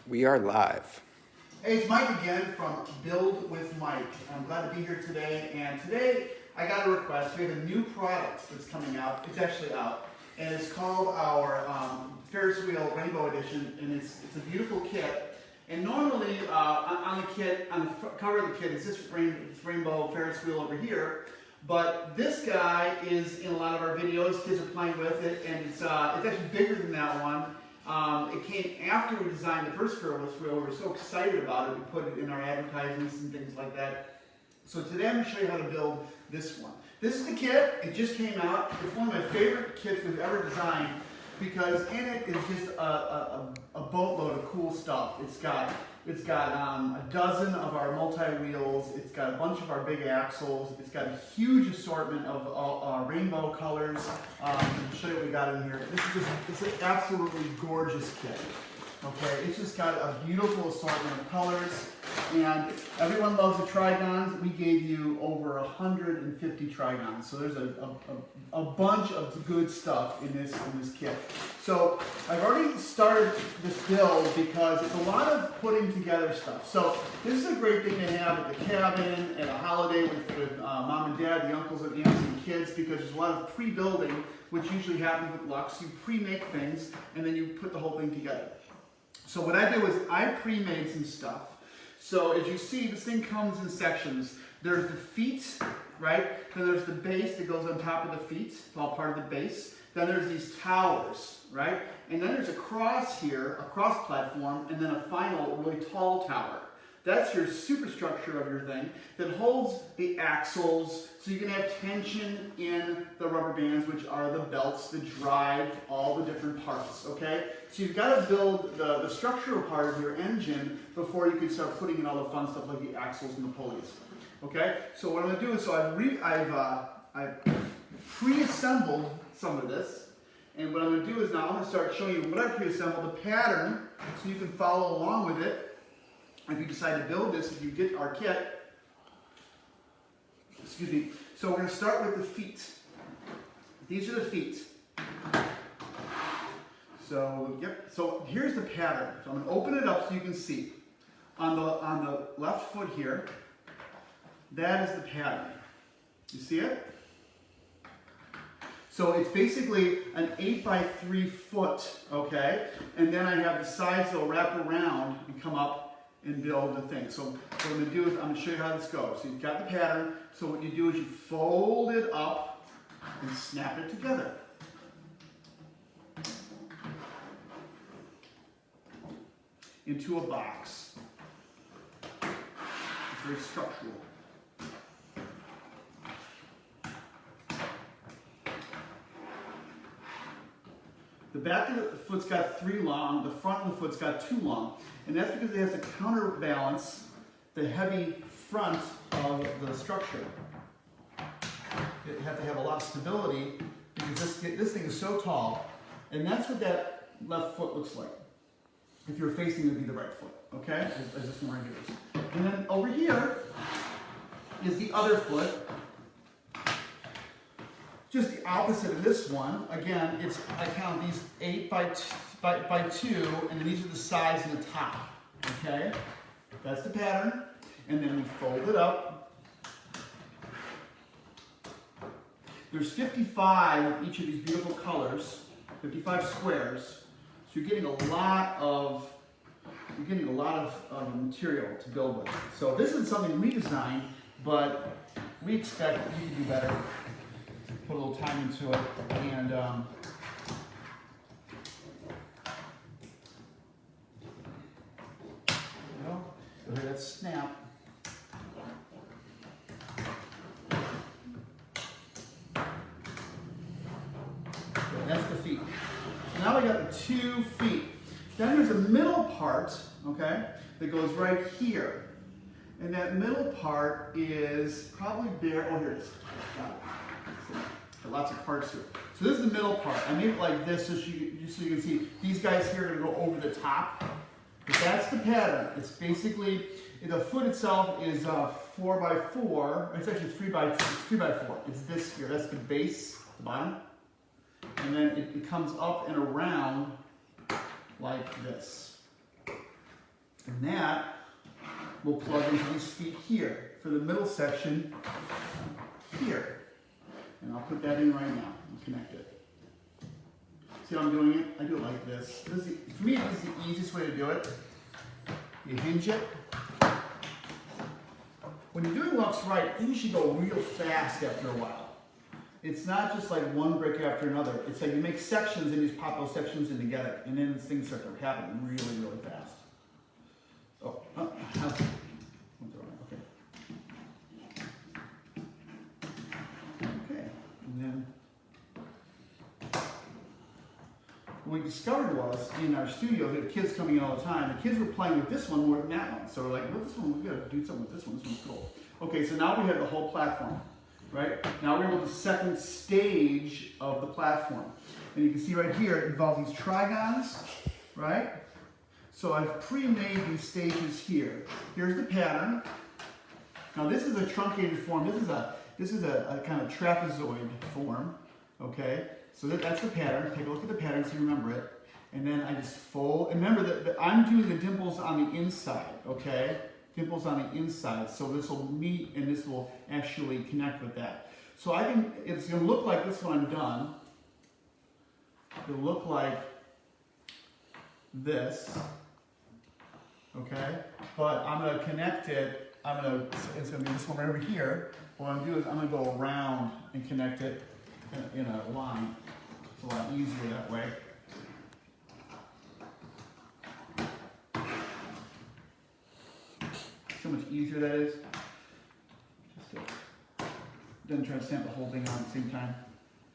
We are live. Hey, it's Mike again from Build with Mike. I'm glad to be here today. And today I got a request. We have a new product that's coming out. It's actually out. And it's called our Ferris wheel Rainbow Edition. And it's a beautiful kit. And normally on the kit, on the cover of the kit, it's this rainbow Ferris wheel over here. But this guy is in a lot of our videos. Kids are playing with it. And it's actually bigger than that one. It came after we designed the first Ferris wheel. We were so excited about it, we put it in our advertisements and things like that. So today I'm going to show you how to build this one. This is the kit. It just came out. It's one of my favorite kits we've ever designed because in it is just a boatload of cool stuff. It's got a dozen of our multi-wheels. It's got a bunch of our big axles. It's got a huge assortment of rainbow colors. I'll show you what we got in here. It's an absolutely gorgeous kit. Okay, it's just got a beautiful assortment of colors, and everyone loves the trigons. We gave you over 150 trigons, so there's a bunch of good stuff in this kit. So I've already started this build because it's a lot of putting together stuff. So this is a great thing to have at the cabin, at a holiday with mom and dad, the uncles and aunts and kids, because there's a lot of pre-building, which usually happens with Lux. You pre-make things, and then you put the whole thing together. So what I do is I pre-made some stuff. So as you see, this thing comes in sections. There's the feet, right? Then there's the base that goes on top of the feet. It's all part of the base. Then there's these towers, right? And then there's a cross here, a cross platform, and then a final really tall tower. That's your superstructure of your thing that holds the axles so you can have tension in the rubber bands, which are the belts that drive all the different parts, okay? So you've got to build the structural part of your engine before you can start putting in all the fun stuff like the axles and the pulleys, okay? So what I'm going to do is, I've pre-assembled some of this, and what I'm going to do is now I'm going to start showing you what I pre-assembled, the pattern, so you can follow along with it. If you decide to build this, if you get our kit, excuse me, so we're going to start with the feet. These are the feet. So, yep, so here's the pattern. So I'm going to open it up so you can see. On the left foot here, that is the pattern. You see it? So it's basically an 8x3 foot, okay? And then I have the sides that will wrap around and come up and build the thing. So what I'm going to do is I'm going to show you how this goes. So you've got the pattern. So what you do is you fold it up and snap it together. Into a box. It's very structural. The back of the foot's got 3 long, the front of the foot's got 2 long. And that's because it has to counterbalance the heavy front of the structure. You have to have a lot of stability because this thing is so tall. And that's what that left foot looks like. If you're facing, it would be the right foot, okay? As this one right here is. And then over here is the other foot. Just the opposite of this one. Again, I count these 8 by 2, and then these are the sides and the top. Okay? That's the pattern. And then we fold it up. There's 55 of each of these beautiful colors, 55 squares. So you're getting a lot of material to build with. So this is something we designed, but we expect you to do better. Put a little time into it, and so here, that's snap. Okay, that's the feet. So now we got the 2 feet. Then there's a middle part, okay, that goes right here, and that middle part is probably bare. Oh, here it is. Got it. Lots of parts here. So this is the middle part. I made it like this so you can see these guys here are going to go over the top. But that's the pattern. It's basically, the foot itself is 4x4. It's actually 3x4. It's this here. That's the base, the bottom. And then it comes up and around like this. And that will plug into these feet here for the middle section here. And I'll put that in right now and connect it. See how I'm doing it? I do it like this. For me, this is the easiest way to do it. You hinge it. When you're doing Lux right, things should go real fast after a while. It's not just like one brick after another. It's like you make sections and you just pop those sections in together, and then things start to happen really, really fast. Oh, okay. Okay, and then what we discovered was in our studio, we have kids coming in all the time. The kids were playing with this one more than that one. So we're like, well, this one, we gotta do something with this one. This one's cool. Okay, so now we have the whole platform, right? Now we're on the second stage of the platform. And you can see right here, it involves these trigons, right? So I've pre-made these stages here. Here's the pattern. Now this is a truncated form. This is a kind of trapezoid form, okay? So that's the pattern. Take a look at the pattern so you remember it. And then I just fold. And remember that I'm doing the dimples on the inside, okay? Dimples on the inside. So this will meet and this will actually connect with that. So it's gonna look like this when I'm done. It'll look like this, okay? But I'm gonna connect it. It's gonna be this one right over here. What I'm gonna do is I'm gonna go around and connect it in a line. It's a lot easier that way. So much easier that is. Then try to stamp the whole thing on at the same time.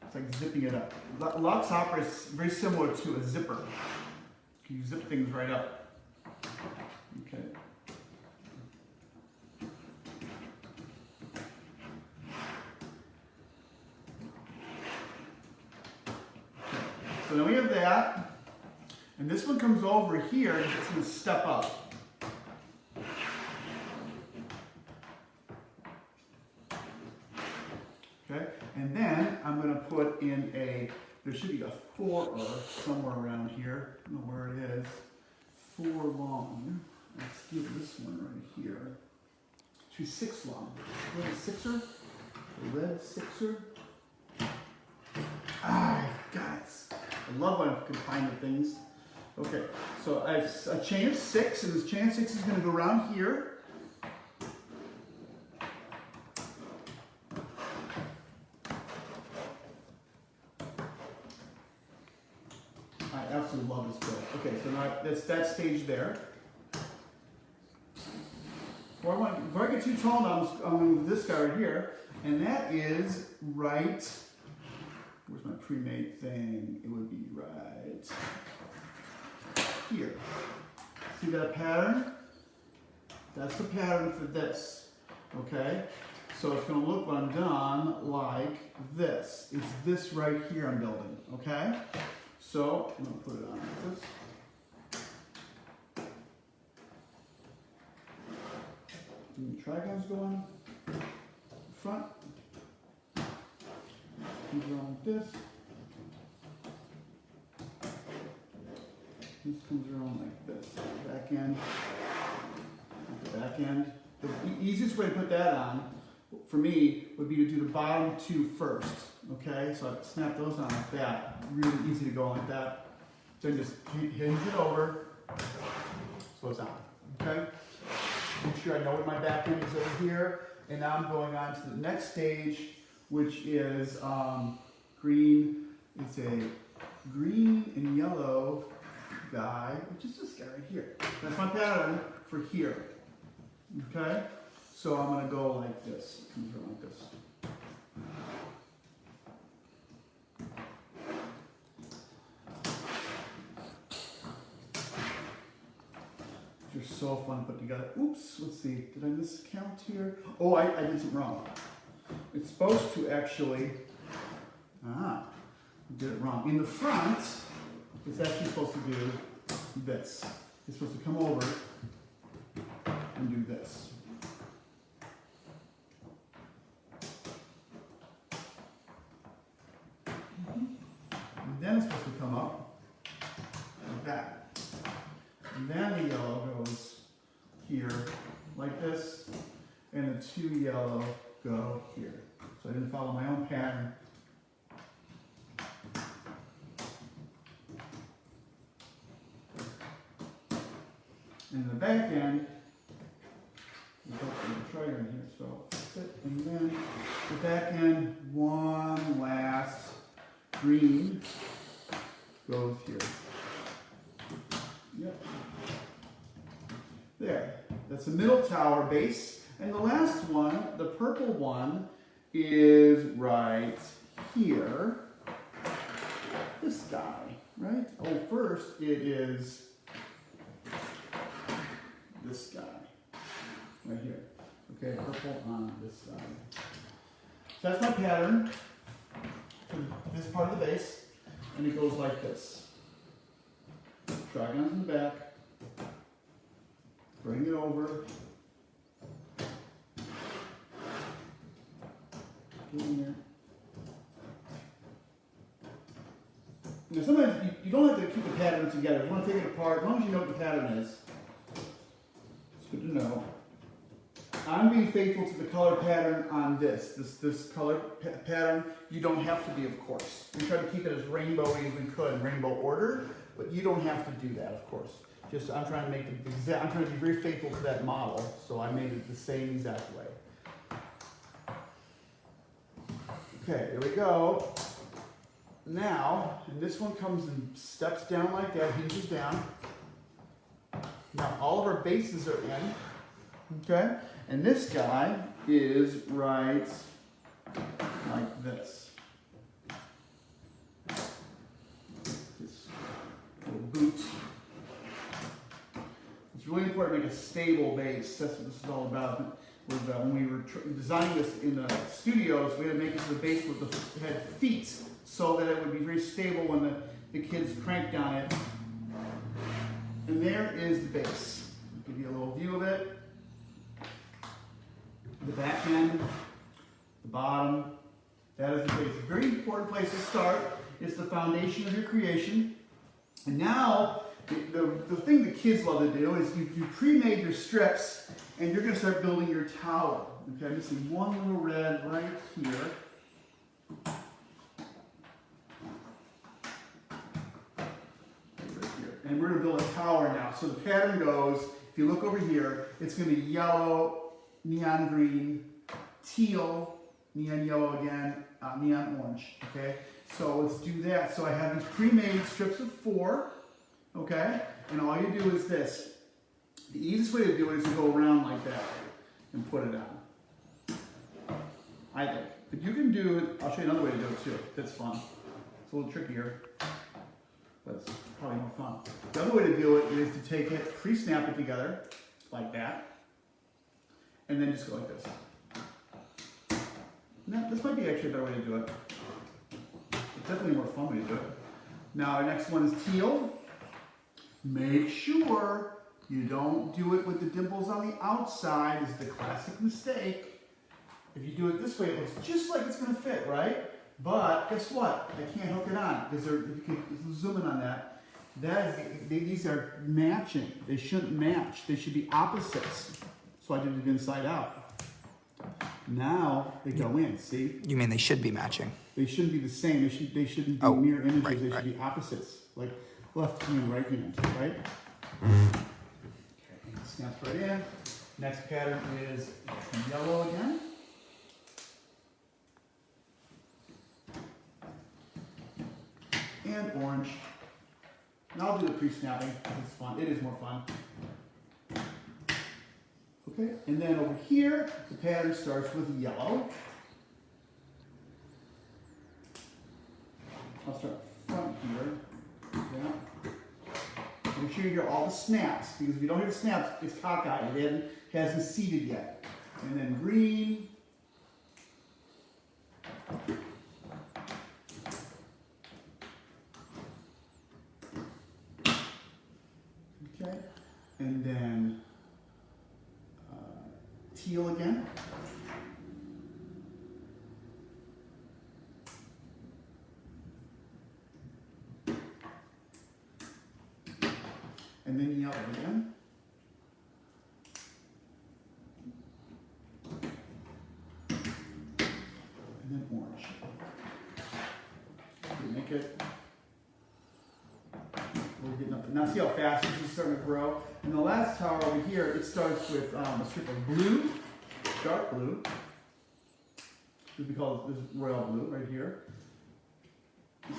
It's like zipping it up. Lux operates very similar to a zipper. You zip things right up. Okay. So then we have that, and this one comes over here and it's going to step up. Okay, and then I'm going to put in there should be a 4 somewhere around here. I don't know where it is. 4 long. Let's give this one right here. It should be 6 long. A little sixer. A red sixer. Ah, guys. I love when I can find the things. Okay, so I have a chain of 6, and this chain of 6 is going to go around here. I absolutely love this build. Okay, so now that's that stage there. Before I get too tall now, I'm going to move this guy right here, and that is right. Where's my pre-made thing? It would be right here. See that pattern? That's the pattern for this, okay? So it's going to look when I'm done like this. It's this right here I'm building, okay? So I'm going to put it on like this. And the trigons go on front. Comes around like this. This comes around like this. Back end. The back end. The easiest way to put that on, for me, would be to do the bottom 2 first. Okay, so I snap those on like that. Really easy to go like that. Then just hinge it over. So it's on. Okay. Make sure I know where my back end is over here. And now I'm going on to the next stage, which is green. It's a green and yellow guy, which is this guy right here. That's my pattern for here. Okay? So I'm going to go like this. It comes around like this. They're so fun to put together. Oops, let's see. Did I miscount here? Oh, I did something wrong. It's supposed to actually, I did it wrong. In the front, it's actually supposed to do this. It's supposed to come over and do this. And then it's supposed to come up like that. And then the yellow goes yellow, go here. So I didn't follow my own pattern. And the back end, we go for the trigger here, so sit, and then the back end, one last green goes here. Yep. There. That's the middle tower base. And the last one, the purple one, is right here. This guy, right? Oh, first it is this guy, right here. Okay, purple on this side. So that's my pattern for this part of the base, and it goes like this. Trigons in the back, bring it over, get in there. Now sometimes you don't have to keep the pattern together. You want to take it apart, as long as you know what the pattern is. It's good to know. I'm being faithful to the color pattern on this color pattern. You don't have to be, of course. We try to keep it as rainbowy as we could, rainbow order, but you don't have to do that, of course. Just I'm trying to make it exact. I'm trying to be very faithful to that model, so I made it the same exact way. Okay, here we go. Now, and this one comes and steps down like that, hinges down. Now all of our bases are in, okay? And this guy is right like this. This little boot. It's really important to make a stable base. That's what this is all about. When we were designing this in the studios, we had to make this a base with the had feet so that it would be very stable when the kids cranked on it. And there is the base. I'll give you a little view of it. The back end, the bottom, that is the base. A very important place to start. It's the foundation of your creation. And now, the thing the kids love to do is you pre-made your strips, and you're going to start building your tower. Okay, I'm missing one little red right here. And we're going to build a tower now. So the pattern goes, if you look over here, it's going to be yellow, neon green, teal, neon yellow again, neon orange. Okay, so let's do that. So I have these pre-made strips of 4. Okay, and all you do is this. The easiest way to do it is to go around like that and put it on. I think. But you can do it, I'll show you another way to do it too. That's fun. It's a little trickier, but it's probably more fun. The other way to do it is to take it, pre-snap it together, like that, and then just go like this. Now, this might be actually a better way to do it. It's definitely a more fun way to do it. Now, our next one is teal. Make sure you don't do it with the dimples on the outside. Is the classic mistake. If you do it this way, it looks just like it's going to fit, right? But guess what? I can't hook it on because if you can zoom in on that, these are matching. They shouldn't match. They should be opposites. So I did it inside out. Now they go in. See? You mean they should be matching? They shouldn't be the same. They shouldn't be mirror images. Right, they should be opposites, like left hand, right hand, right? Okay, snaps right in. Next pattern is yellow again. And orange. And I'll do the pre-snapping. It's fun. It is more fun. Okay, and then over here, the pattern starts with yellow. I'll start front here. Yeah. Make sure you hear all the snaps, because if you don't hear the snaps, it's cockeyed. It hasn't seated yet. And then green. Okay, and then teal again. And then yellow again. Now see how fast this is starting to grow? And the last tower over here, it starts with a strip of blue, dark blue. This we call this royal blue right here.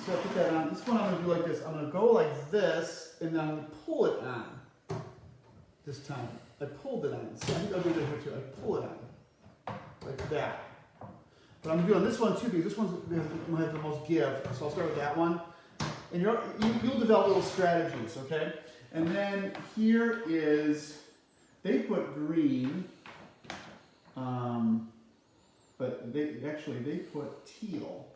So I put that on. This one I'm going to do like this. I'm going to go like this, and then I'm going to pull it on. This time. I pulled it on. So I think I'll do that here too. I pull it on. Like that. But I'm doing this one too, because this one's going to have the most give. So I'll start with that one. And you'll develop little strategies, okay? And then here is, they put green, but they put teal.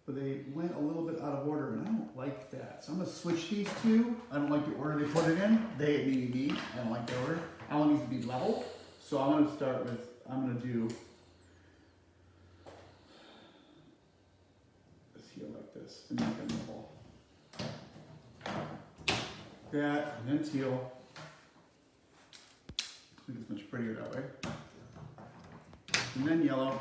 But they went a little bit out of order, and I don't like that. So I'm going to switch these two. I don't like the order they put it in. They, me. I don't like the order. I want these to be level. So I'm going to start with, I'm going to do this here like this, and make it level. That, and then teal. I think it's much prettier that way. And then yellow.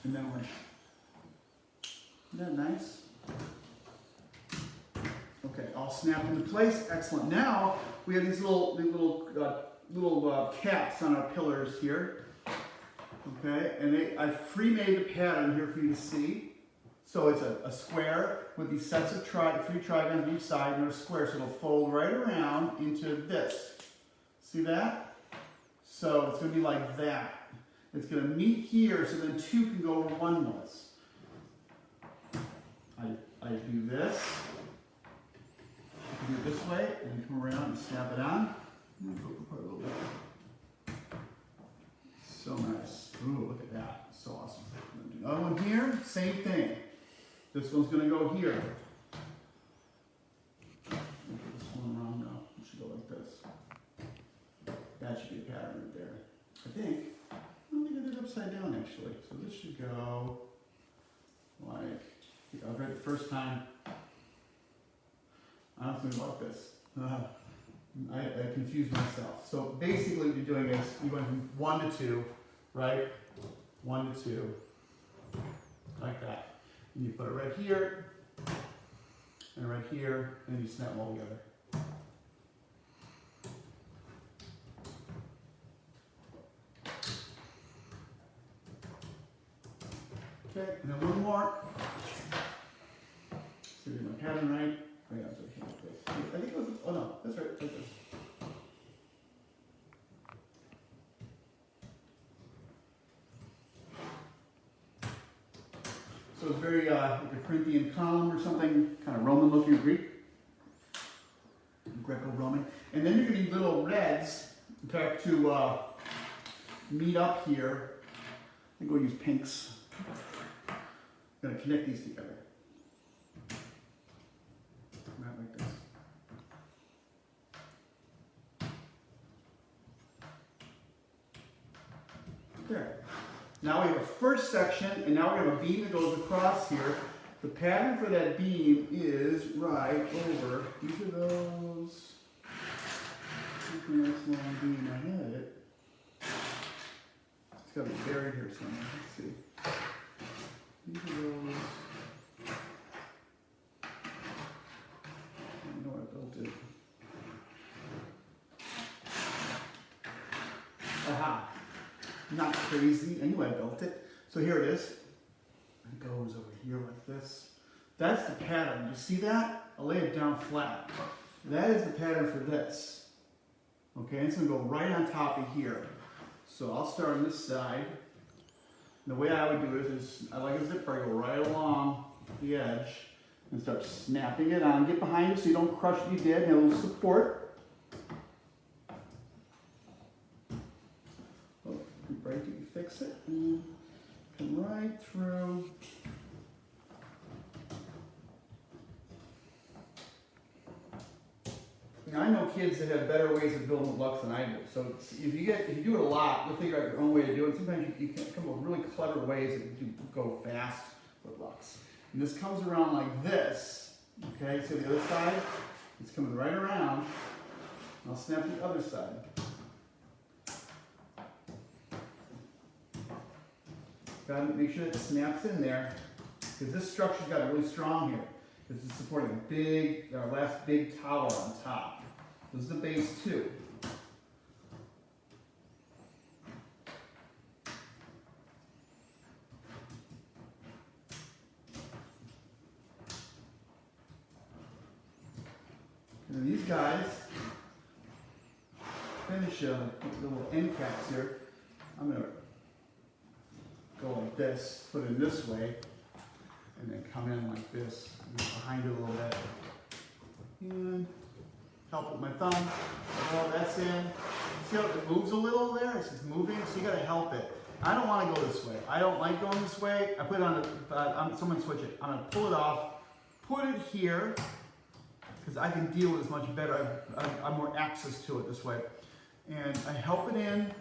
And then orange. Isn't that nice? Okay, all snapped into place. Excellent. Now we have these little caps on our pillars here. Okay, and I pre-made the pattern here for you to see. So it's a square with these sets of three trigons on each side, and they're square, so it'll fold right around into this. See that? So it's going to be like that. It's going to meet here, so then two can go where one was. I do this. I can do it this way, and then come around and snap it on. And go apart a little bit. So nice. Ooh, look at that. So awesome. Another one here, same thing. This one's going to go here. Put this one around now. It should go like this. That should be a pattern right there. I think. I don't think I did it upside down actually. So this should go like, I was right the first time. I don't think about this. I confused myself. So basically what you're doing is you're going from 1 to 2, right? 1 to 2, like that. And you put it right here, and right here, and you snap them all together. Okay, and then one more. So do my pattern right. Oh yeah, so I think it was, oh no, that's right, like this. So it's very like a Corinthian column or something, kind of Roman looking, Greek, Greco-Roman. And then you're going to need little reds, in fact, to meet up here. I think we'll use pinks. I'm going to connect these together. Not like this. There. Now we have a first section, and now we have a beam that goes across here. The pattern for that beam is right over. These are those. Nice long beam. I had it. It's got to be buried here somewhere. Let's see. These are those. I know I built it. Aha. Not crazy. I knew I built it. So here it is. It goes over here like this. That's the pattern. You see that? I'll lay it down flat. That is the pattern for this. Okay, it's going to go right on top of here. So I'll start on this side. And the way I would do it is, I like a zipper. I go right along the edge and start snapping it on. Get behind it so you don't crush it. You did. And a little support. Break it, you fix it, and come right through. Now I know kids that have better ways of building blocks than I do. So if you do it a lot, you'll figure out your own way to do it. Sometimes you can come up with really clever ways that you go fast with blocks. And this comes around like this. Okay, so the other side, it's coming right around. I'll snap the other side. Gotta make sure that it snaps in there, because this structure's got really strong here. This is supporting a big, our last big tower on top. This is the base too. And these guys finish the little end caps here. I'm going to go like this, put it this way, and then come in like this, and behind it a little bit. And help with my thumb. Oh, that's in. See how it moves a little there? It's just moving, so you got to help it. I don't want to go this way. I don't like going this way. I put it on someone switch it. I'm going to pull it off, put it here, because I can deal with this much better. I have more access to it this way. And I help it in,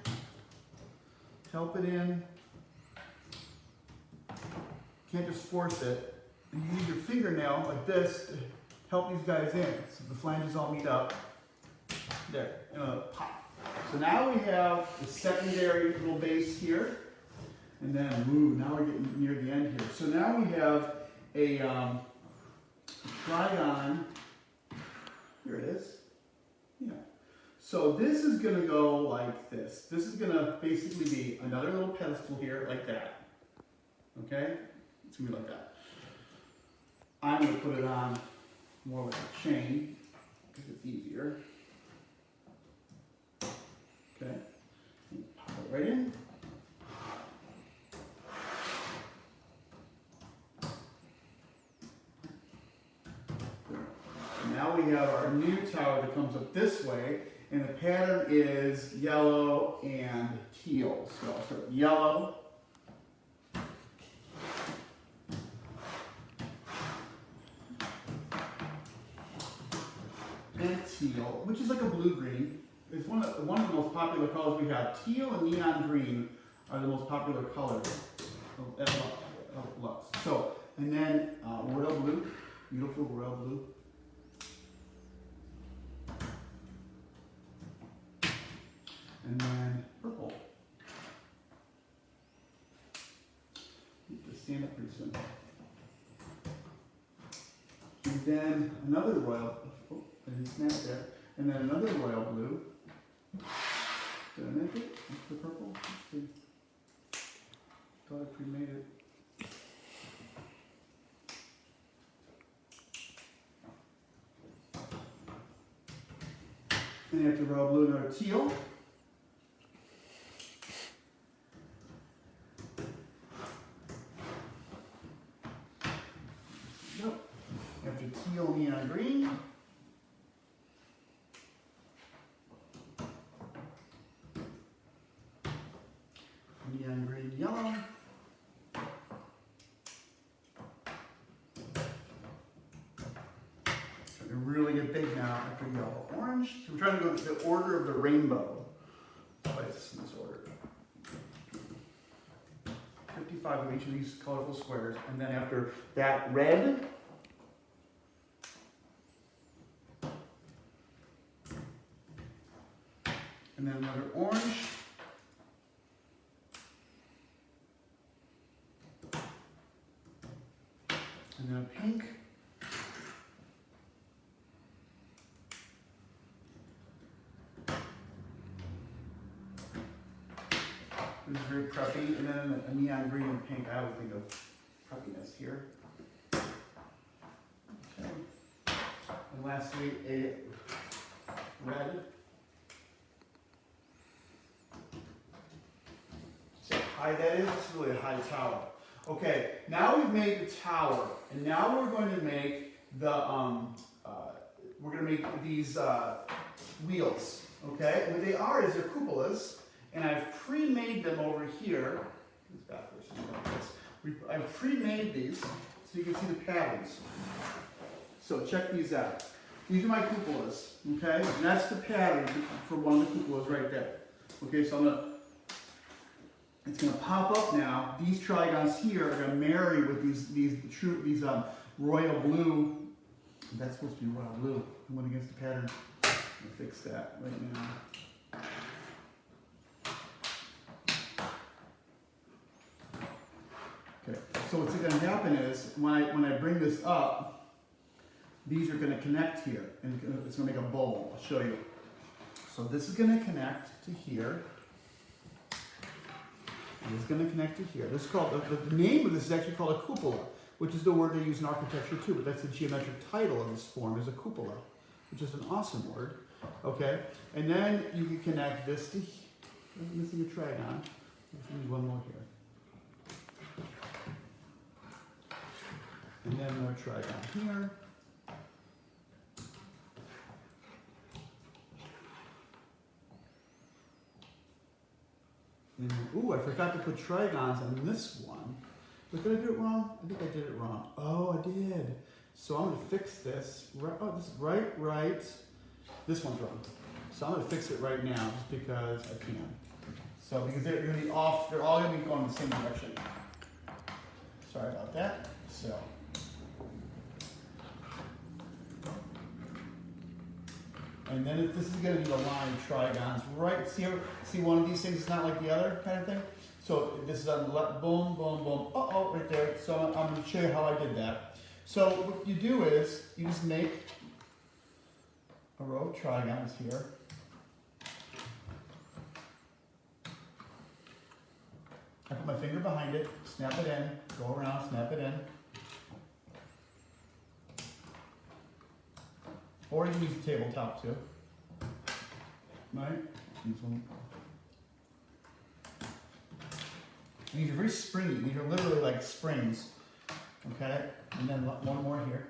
Can't just force it. And you use your fingernail like this to help these guys in. So the flanges all meet up. There, pop. So now we have the secondary little base here. And then, now we're getting near the end here. So now we have a trigon. Here it is. Yeah. So this is going to go like this. This is going to basically be another little pedestal here, like that. Okay? It's going to be like that. I'm going to put it on more like a chain, because it's easier. Okay? Pop it right in. Now we have our new tower that comes up this way, and the pattern is yellow and teal. So I'll start with yellow. And teal, which is like a blue-green. It's one of the most popular colors we have. Teal and neon green are the most popular colors of Lux. So, and then royal blue, beautiful royal blue. And then purple. Need to stand up pretty soon. And then another royal, oh, I didn't snap there. And then another royal blue. Did I make it? The purple? Let's see. Thought I pre-made it. And after royal blue, another teal. After teal, neon green. Neon green, yellow. Starting to really get big now after yellow. Orange. So we're trying to go to the order of the rainbow. Place in this order. 55 of each of these colorful squares. And then after that, red. And then another orange. And then a pink. This is very preppy. And then a neon green and pink. I always think of preppiness here. Okay. And lastly, a red. High that is, it's really a high tower. Okay, now we've made the tower, and now we're going to make the these wheels. Okay, and what they are is they're cupolas, and I've pre-made them over here. I've pre-made these so you can see the patterns. So check these out. These are my cupolas. Okay, and that's the pattern for one of the cupolas right there. Okay, so it's going to pop up now. These trigons here are going to marry with these royal blue. That's supposed to be royal blue. I went against the pattern. I'll fix that right now. So what's going to happen is when I bring this up, these are going to connect here, and it's going to make a bowl. I'll show you. So this is going to connect to here. And it's going to connect to here. This is called, the name of this is actually called a cupola, which is the word they use in architecture too, but that's the geometric title of this form is a cupola, which is an awesome word. Okay? And then you can connect this to here. I'm missing a trigon. Let's need one more here. And then another trigon here. And then, ooh, I forgot to put trigons on this one. But did I do it wrong? I think I did it wrong. Oh, I did. So I'm going to fix this. Oh, this is right. This one's wrong. So I'm going to fix it right now just because I can. So because they're going to be off, they're all going to be going in the same direction. Sorry about that. So. And then if this is going to be the line trigons, right? See one of these things is not like the other kind of thing? So this is on the left, boom, boom, boom, uh-oh, right there. So I'm going to show you how I did that. So what you do is you just make a row of trigons here. I put my finger behind it, snap it in, go around, snap it in. Or you can use the tabletop too. Right? Use one. And these are very springy. These are literally like springs. Okay? And then one more here.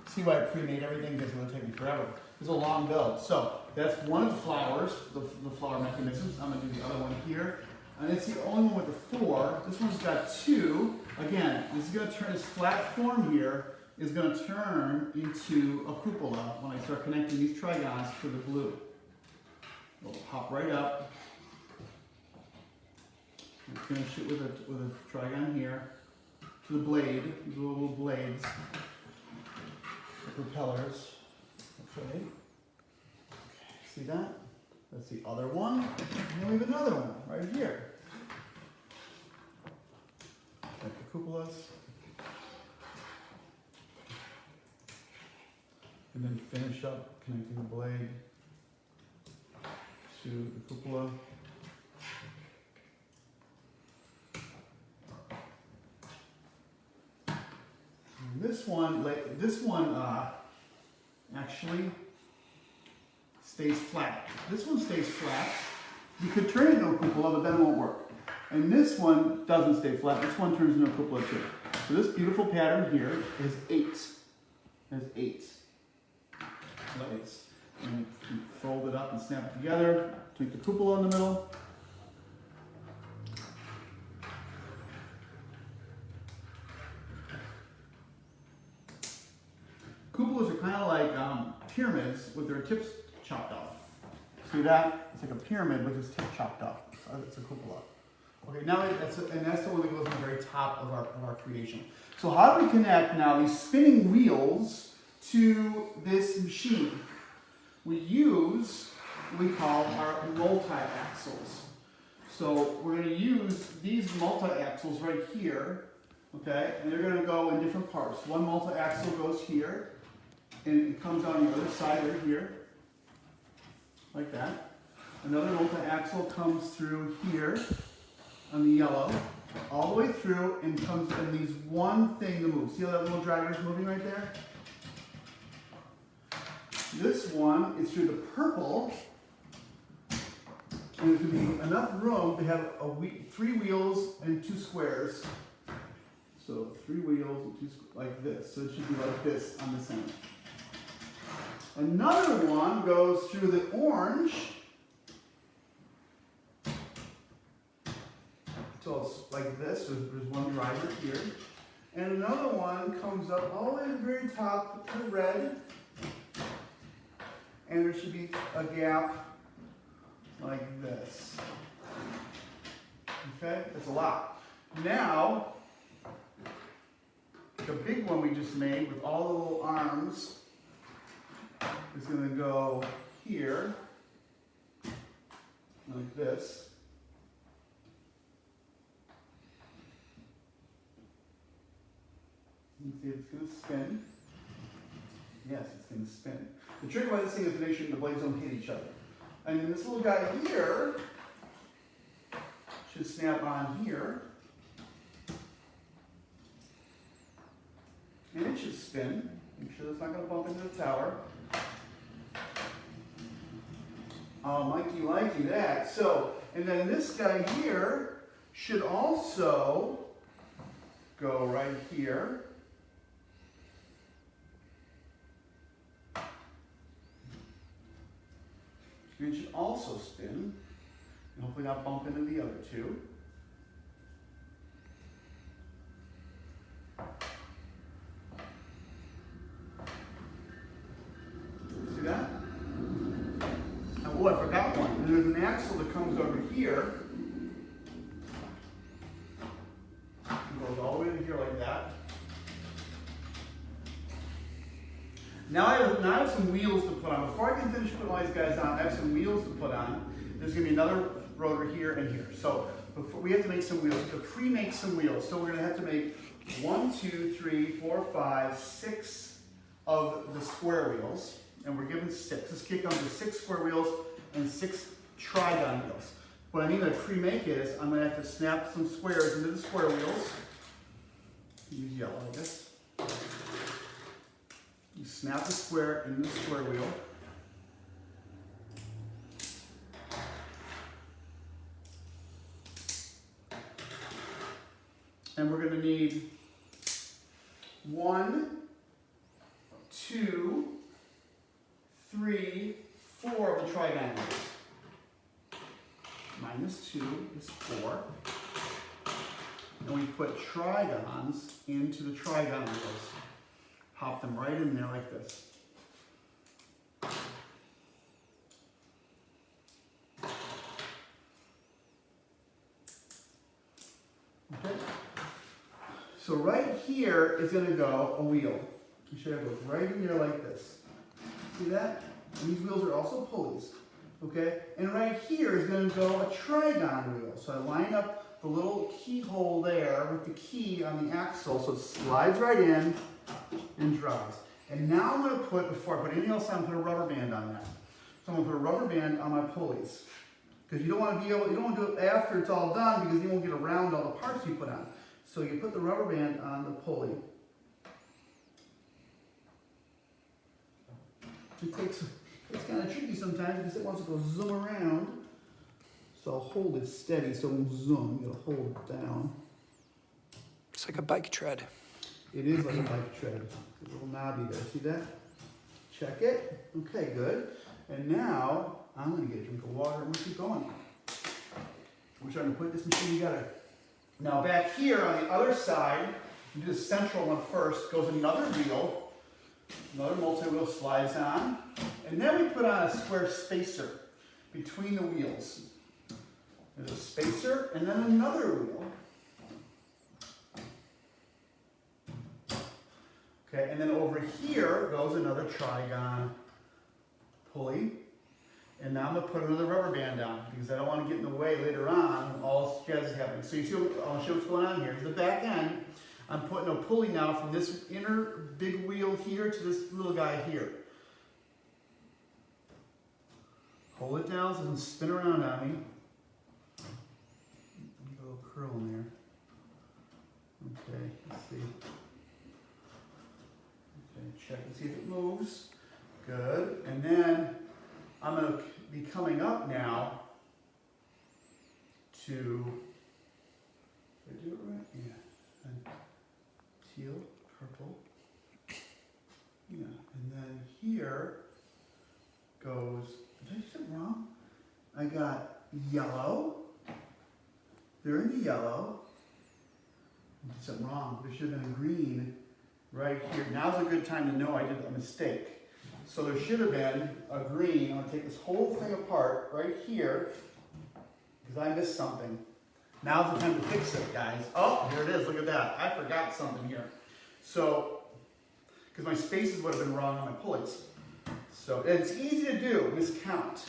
See why I pre-made everything? Because it's going to take me forever. It's a long build. So that's one of the flowers, the flower mechanisms. I'm going to do the other one here. And it's the only one with the 4. This one's got 2. Again, this is going to turn this flat form here is going to turn into a cupola when I start connecting these trigons to the blue. It'll hop right up. And finish it with a trigon here to the blade, these little blades, the propellers. Okay. See that? That's the other one. And then we have another one right here. Like the cupolas. And then finish up connecting the blade to the cupola. And this one actually stays flat. This one stays flat. You could turn it into a cupola, but then it won't work. And this one doesn't stay flat. This one turns into a cupola too. So this beautiful pattern here is 8. Has 8 blades. And you fold it up and snap it together. Take the cupola in the middle. Cupolas are kind of like pyramids with their tips chopped off. See that? It's like a pyramid with its tip chopped off. It's a cupola. Okay, now that's the one that goes on the very top of our creation. So how do we connect now these spinning wheels to this machine? We use what we call our multi-axles. So we're going to use these multi-axles right here, okay? And they're going to go in different parts. One multi-axle goes here, and it comes on the other side right here, like that. Another multi-axle comes through here on the yellow, all the way through, and comes and leaves one thing to move. See how that little driver is moving right there? This one is through the purple, and there's going to be enough room to have 3 wheels and 2 squares. So 3 wheels and 2 like this. So it should be like this on this end. Another one goes through the orange. So it's like this. There's one driver here. And another one comes up all the way to the very top to the red. And there should be a gap like this. Okay? That's a lot. Now, the big one we just made with all the little arms is going to go here, like this. see if it's going to spin. Yes, it's going to spin. The trick about this thing is to make sure the blades don't hit each other. And then this little guy here should snap on here. And it should spin. Make sure it's not going to bump into the tower. Oh, likey that. So, and then this guy here should also go right here. And it should also spin. And hopefully not bump into the other two. See that? Oh, I forgot one. And there's an axle that comes over here. It goes all the way to here like that. Now I have some wheels to put on. Before I can finish putting all these guys on, I have some wheels to put on. There's going to be another rotor here and here. So before, we have to make some wheels. To pre-make some wheels. So we're going to have to make 1, 2, 3, 4, 5, 6 of the square wheels. And we're given 6. This kit comes with 6 square wheels and 6 trigon wheels. What I mean by pre-make is I'm going to have to snap some squares into the square wheels. Use yellow, I guess. You snap the square into the square wheel. And we're going to need 1, 2, 3, 4 of the trigon wheels. Minus 2 is 4. And we put trigons into the trigon wheels. Pop them right in there like this. Okay. So right here is going to go a wheel. You should have it right in there like this. See that? And these wheels are also pulleys. Okay? And right here is going to go a trigon wheel. So I line up the little keyhole there with the key on the axle so it slides right in and drives. And now I'm going to put, before I put anything else on, put a rubber band on that. So I'm going to put a rubber band on my pulleys. Because you don't want to be able, you don't want to do it after it's all done because you won't get around all the parts you put on. So you put the rubber band on the pulley. It's kind of tricky sometimes because it wants to go zoom around. So I'll hold it steady so it won't zoom. You gotta hold it down. It's like a bike tread. It is like a bike tread. It's a little knobby there. See that? Check it. Okay, good. And now I'm gonna get a drink of water and we'll keep going. We're trying to put this machine together. Now back here on the other side, you do the central one first, goes another wheel. Another multi-wheel slides on. And then we put on a square spacer between the wheels. There's a spacer and then another wheel. Okay, and then over here goes another trigon pulley. And now I'm going to put another rubber band down because I don't want to get in the way later on when all this jazz is happening. So you see, I'll show what's going on here. The back end, I'm putting a pulley now from this inner big wheel here to this little guy here. Hold it down so it doesn't spin around on me. Get a little curl in there. Okay, let's see. Okay, check and see if it moves. Good. And then I'm going to be coming up now to, did I do it right? Yeah. And teal, purple. Yeah. And then here goes, did I do something wrong? I got yellow. They're in the yellow. I did something wrong. There should have been a green right here. Now's a good time to know I did a mistake. So there should have been a green. I'm going to take this whole thing apart right here because I missed something. Now's the time to fix it, guys. Oh, here it is. Look at that. I forgot something here. So, because my spaces would have been wrong on my pulleys. So it's easy to do. This count.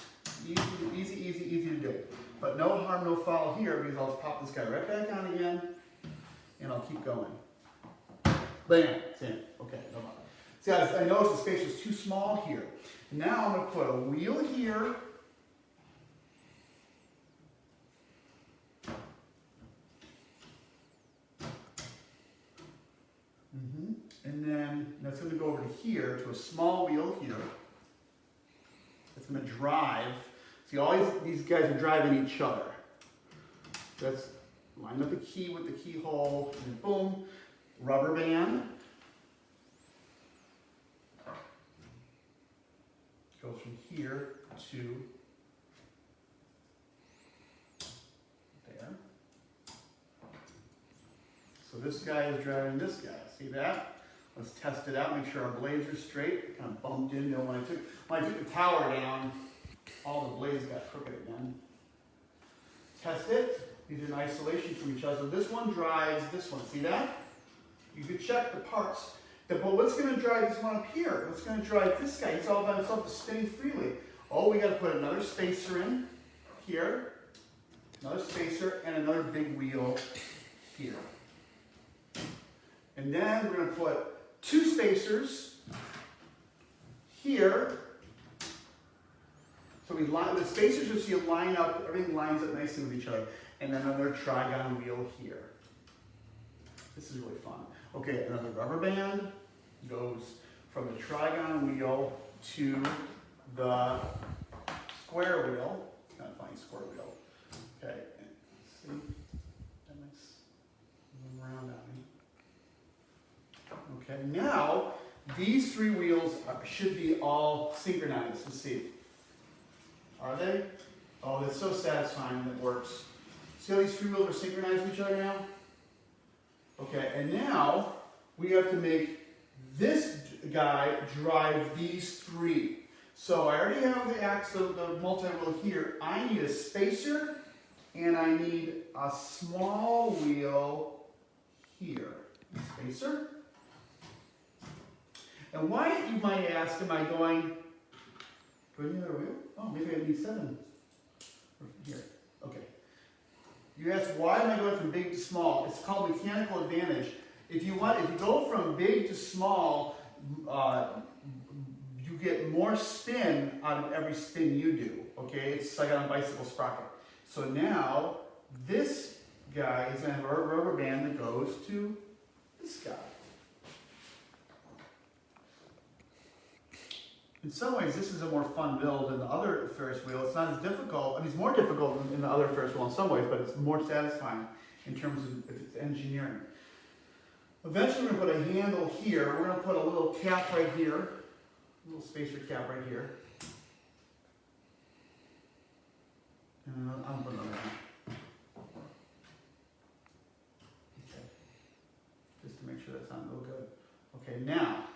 Easy to do. But no harm, no foul here because I'll just pop this guy right back on again and I'll keep going. Bam, it's in. Okay, no problem. See, I noticed the space was too small here. Now I'm going to put a wheel here. And then that's going to go over to here, to a small wheel here. It's going to drive. See, all these guys are driving each other. That's line up the key with the keyhole, and boom, rubber band. Goes from here to there. So this guy is driving this guy. See that? Let's test it out, make sure our blades are straight. Kind of bumped in, you know, when I took the tower down, all the blades got crooked again. Test it. These are in isolation from each other. So this one drives this one. See that? You could check the parts. But what's going to drive this one up here? What's going to drive this guy? He's all by himself, just spinning freely. Oh, we got to put another spacer in here, another spacer, and another big wheel here. And then we're going to put 2 spacers here. So we line the spacers, you'll see it line up, everything lines up nicely with each other. And then another trigon wheel here. This is really fun. Okay, another rubber band goes from the trigon wheel to the square wheel. Kind of funny, square wheel. Okay, see, that makes move around on me. Okay, now these 3 wheels should be all synchronized. Let's see. Are they? Oh, that's so satisfying when it works. See how these 3 wheels are synchronized with each other now? Okay, and now we have to make this guy drive these 3. So I already have the axle, the multi-wheel here. I need a spacer and I need a small wheel here. Spacer. And why, you might ask, am I going, do I need another wheel? Oh, maybe I need 7. Here, okay. You ask, why am I going from big to small? It's called mechanical advantage. If you go from big to small, you get more spin out of every spin you do, okay? It's like on a bicycle sprocket. So now, this guy is going to have a rubber band that goes to this guy. In some ways, this is a more fun build than the other Ferris wheel. It's not as difficult. I mean, it's more difficult than the other Ferris wheel in some ways, but it's more satisfying in terms of its engineering. Eventually, we're going to put a handle here. We're going to put a little cap right here, a little spacer cap right here. And I'm putting another one. Okay. Just to make sure that's not real good. Okay, now.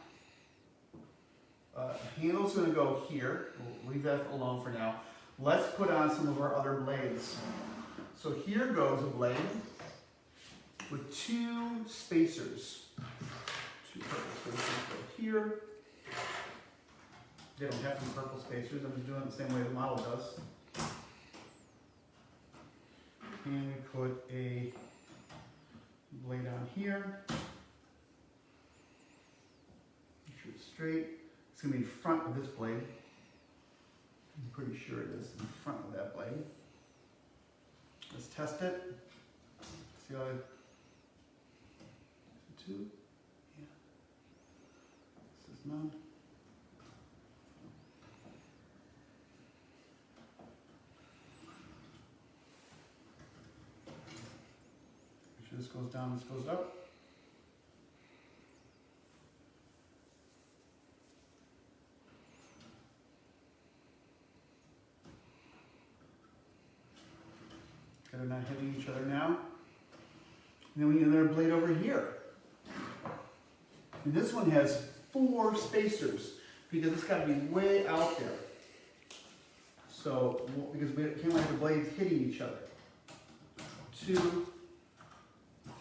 Handle's going to go here. We'll leave that alone for now. Let's put on some of our other blades. So here goes a blade with 2 spacers. 2 purple spacers go here. They don't have to be purple spacers. I'm just doing it the same way the model does. And we put a blade on here. Make sure it's straight. It's going to be in front of this blade. I'm pretty sure it is in front of that blade. Let's test it. See how I... 2? Yeah. This is none. Make sure this goes down, this goes up. They're not hitting each other now. And then we need another blade over here. And this one has 4 spacers because it's got to be way out there. So, because we can't have the blades hitting each other. 2,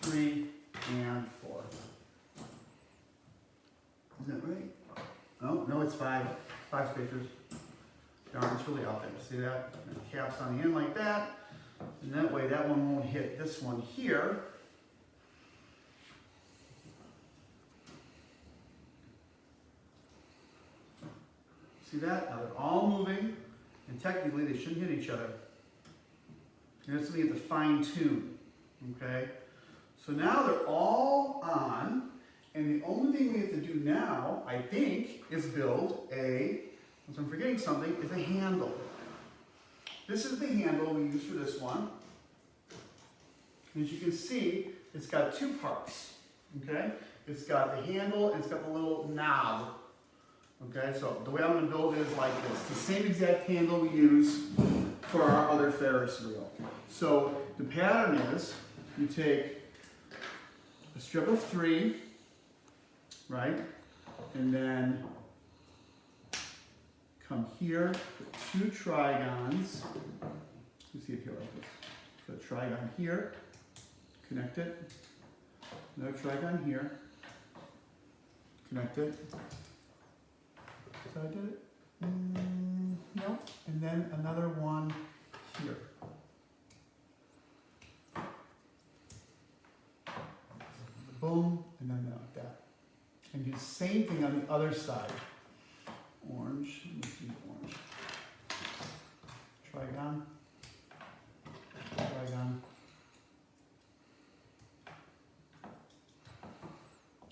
3, and 4. Is that right? Oh, no, it's 5. 5 spacers. Darn, it's really out there. See that? And the cap's on the end like that. And that way that one won't hit this one here. See that? Now they're all moving, and technically they shouldn't hit each other. And that's something you have to fine tune, okay? So now they're all on, and the only thing we have to do now, I think, is build a, unless I'm forgetting something, is a handle. This is the handle we use for this one. As you can see, it's got two parts, okay? It's got the handle and it's got the little knob, okay? So the way I'm gonna build it is like this. The same exact handle we use for our other Ferris wheel. So the pattern is, you take a strip of 3, right? And then come here, put 2 trigons. You see it here like this. Put a trigon here, connect it. Another trigon here, connect it. So I did it? No. And then another one here. Boom, and then like that. And do the same thing on the other side. Orange, let me see orange. Trigon. Trigon.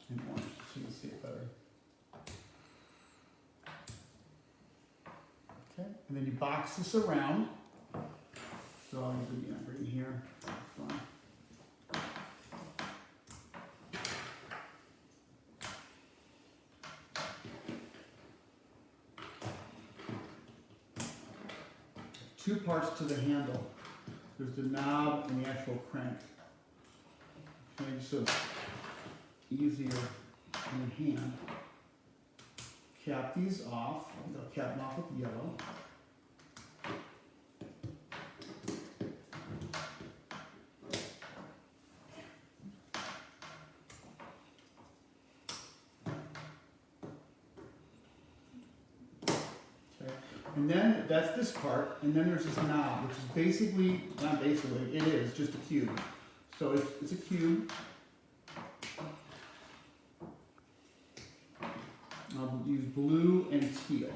And orange, so you can see it better. Okay, and then you box this around. So I'll usually bring it here. Fine. Two parts to the handle. There's the knob and the actual crank. Okay, so it's easier in your hand. Cap these off. I'll cap them off with yellow. And then that's this part, and then there's this knob, which is basically, not basically, it is just a cube. So it's a cube. I'll use blue and teal,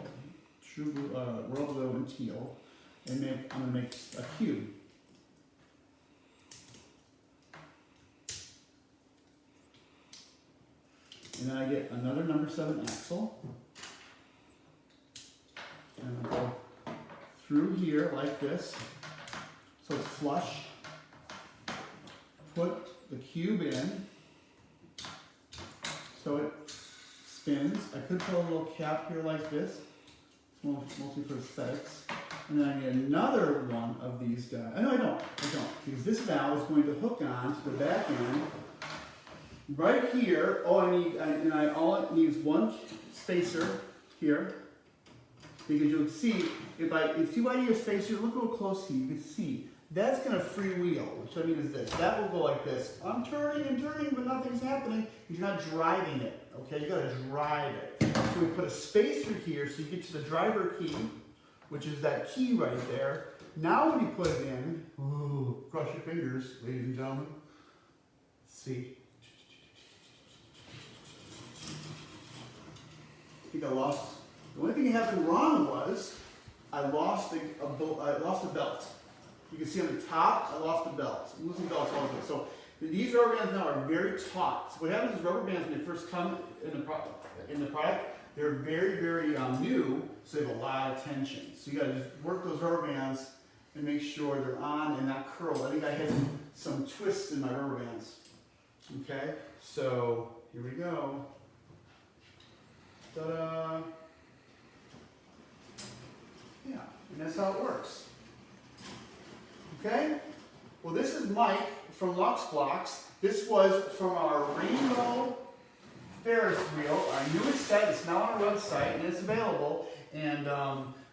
true blue, royal blue and teal, and I'm gonna make a cube. And then I get another number 7 axle. And I'll go through here like this, so it's flush. Put the cube in, so it spins. I could put a little cap here like this, mostly for aesthetics. And then I need another one of these guys. No, I don't, because this now is going to hook on to the back end. Right here, all I need is one spacer here. Because you'll see, if you need a spacer, look real close here, you can see, that's going to freewheel, which I mean is this. That will go like this. I'm turning and turning, but nothing's happening. You're not driving it, okay? You got to drive it. So we put a spacer here so you get to the driver key, which is that key right there. Now when you put it in, ooh, cross your fingers, ladies and gentlemen. See. I think I lost. The only thing that happened wrong was I lost a belt. You can see on the top, I lost a belt. I'm losing belts all the time. So these rubber bands now are very taut. So what happens is rubber bands, when they first come in the product, they're very, very new, so they have a lot of tension. So you got to just work those rubber bands and make sure they're on and not curled. I think I had some twists in my rubber bands. Okay, so here we go. Ta-da! Yeah, and that's how it works. Okay? Well, this is Mike from Lux Blox. This was from our Rainbow Ferris wheel, our newest set. It's now on our website, and it's available. And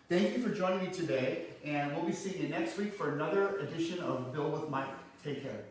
thank you for joining me today. And we'll be seeing you next week for another edition of Build with Mike. Take care.